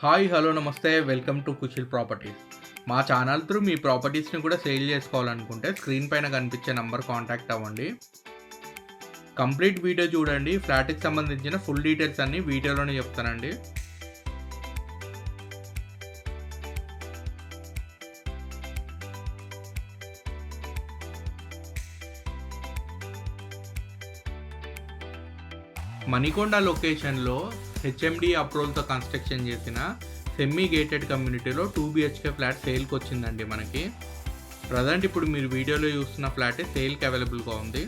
Hi hello నమస్తే welcome to కుషిల్ properties. మా channel through మీ ప్రాపర్టీస్ని కూడా సేల్ చేసుకోవాలనుకుంటే స్క్రీన్ పైన కనిపించే నంబర్ కాంటాక్ట్ అవ్వండి. కంప్లీట్ వీడియో చూడండి. ఫ్లాట్కి సంబంధించిన ఫుల్ డీటెయిల్స్ అన్నీ వీడియోలోనే చెప్తానండి. మణికొండ లొకేషన్లో హెచ్ఎండి అప్రూవల్తో కన్స్ట్రక్షన్ చేసిన సెమీ గేటెడ్ కమ్యూనిటీలో 2 BHK ఫ్లాట్ సేల్కి వచ్చిందండి మనకి. ప్రజెంట్ ఇప్పుడు మీరు వీడియోలో చూస్తున్న ఫ్లాటే సేల్కి అవైలబుల్గా ఉంది.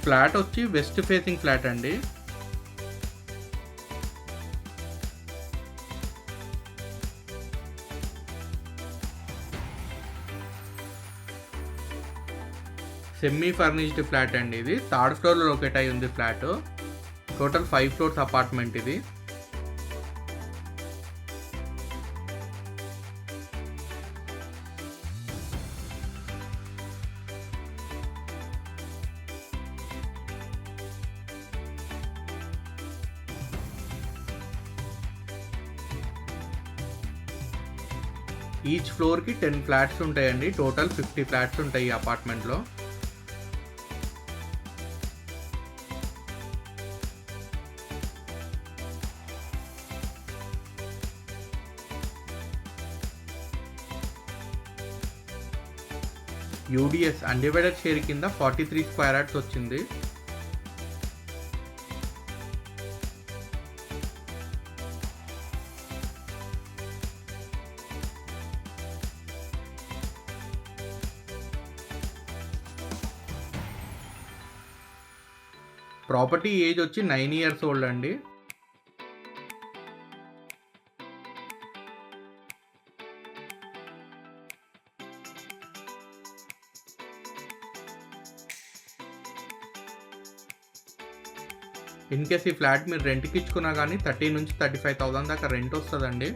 ఫ్లాట్ వచ్చి వెస్ట్ ఫేసింగ్ ఫ్లాట్ అండి. సెమీ ఫర్నిష్డ్ ఫ్లాట్ అండి. ఇది 3rd ఫ్లోర్లో లొకేట్ అయి ఉంది ఫ్లాట్. టోటల్ 5 ఫ్లోర్స్ అపార్ట్మెంట్ ఇది. ఈచ్ ఫ్లోర్కి 10 ఫ్లాట్స్ ఉంటాయండి. టోటల్ 50 ఫ్లాట్స్ ఉంటాయి ఈ అపార్ట్మెంట్లో. యూడిఎస్ అన్డివైడెడ్ షేర్ కింద 43 స్క్వేర్ యార్డ్స్ వచ్చింది. ప్రాపర్టీ ఏజ్ వచ్చి 9 ఇయర్స్ ఓల్డ్ అండి. ఇన్ కేస్ ఈ ఫ్లాట్ మీరు రెంట్కి ఇచ్చుకున్నా కానీ 30 నుంచి 35,000 దాకా రెంట్ వస్తుందండి.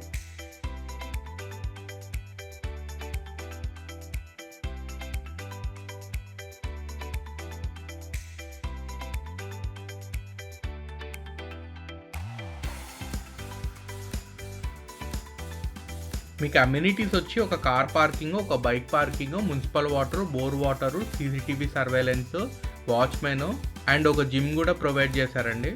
మీకు అమ్యూనిటీస్ వచ్చి ఒక కార్ పార్కింగ్, ఒక bike parking, municipal water, bore water, CCTV surveillance, watchmen and ఒక జిమ్ కూడా ప్రొవైడ్ చేశారండి.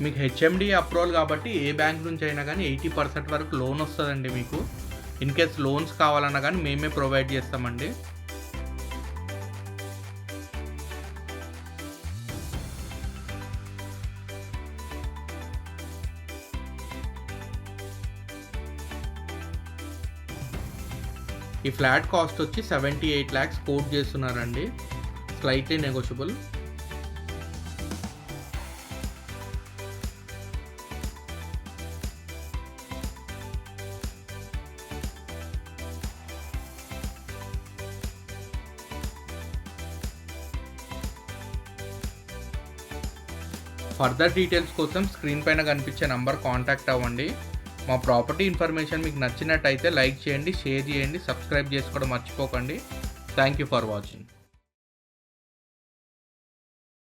మీకు హెచ్ఎండి అప్రూవల్ కాబట్టి ఏ బ్యాంక్ నుంచి అయినా కానీ 80% వరకు లోన్ వస్తుందండి మీకు. ఇన్ కేస్ లోన్స్ కావాలన్నా కానీ మేమే ప్రొవైడ్ చేస్తామండి. ఈ ఫ్లాట్ కాస్ట్ వచ్చి 78 lakhs కోట్ చేస్తున్నారండి. Slightly negotiable. ఫర్దర్ డీటెయిల్స్ కోసం స్క్రీన్ పైన కనిపించే నంబర్ కాంటాక్ట్ అవ్వండి. మా ప్రాపర్టీ ఇన్ఫర్మేషన్ మీకు నచ్చినట్టయితే లైక్ చేయండి, షేర్ చేయండి, సబ్స్క్రైబ్ చేసుకోవడం మర్చిపోకండి. Thank you for watching.